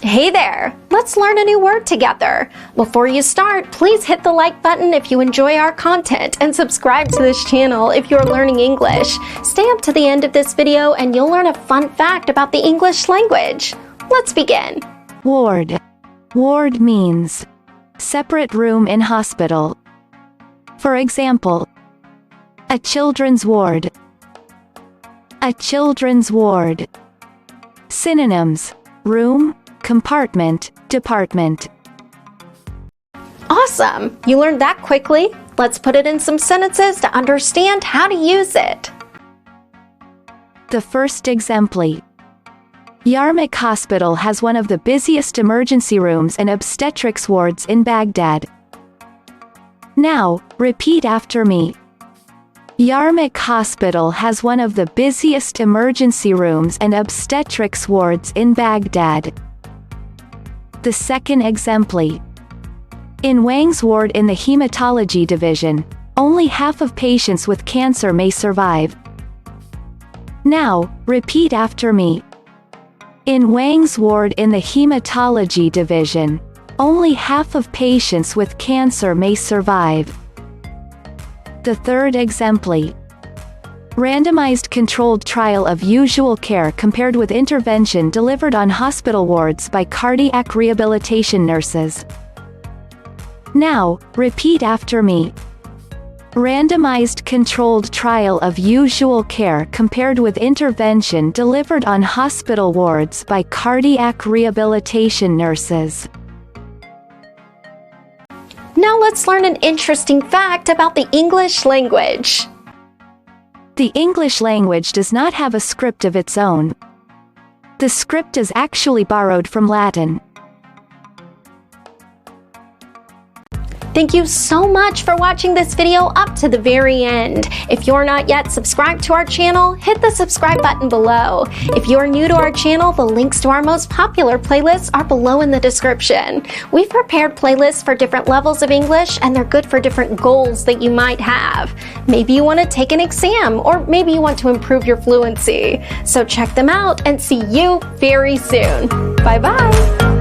Hey there! Let's learn a new word together. Before you start, please hit the like button if you enjoy our content and subscribe to this channel if you're learning English. Stay up to the end of this video and you'll learn a fun fact about the English language. Let's begin. Ward. Ward means separate room in hospital. For example, a children's ward. A children's ward. Synonyms: room, compartment, department. Awesome! You learned that quickly. Let's put it in some sentences to understand how to use it. The first exemplar. Yarmouk Hospital has one of the busiest emergency rooms and obstetrics wards in Baghdad. Now, repeat after me. Yarmouk Hospital has one of the busiest emergency rooms and obstetrics wards in Baghdad. The second exemplar. In Wang's ward in the hematology division, only half of patients with cancer may survive. Now, repeat after me. In Wang's ward in the hematology division, only half of patients with cancer may survive. The third exemplar. Randomized controlled trial of usual care compared with intervention delivered on hospital wards by cardiac rehabilitation nurses. Now, repeat after me. Randomized controlled trial of usual care compared with intervention delivered on hospital wards by cardiac rehabilitation nurses. Now let's learn an interesting fact about the English language. The English language does not have a script of its own. The script is actually borrowed from Latin. Thank you so much for watching this video up to the very end. If you're not yet subscribed to our channel, hit the subscribe button below. If you're new to our channel, the links to our most popular playlists are below in the description. We've prepared playlists for different levels of English, and they're good for different goals that you might have. Maybe you want to take an exam, or maybe you want to improve your fluency. So check them out and see you very soon. Bye-bye.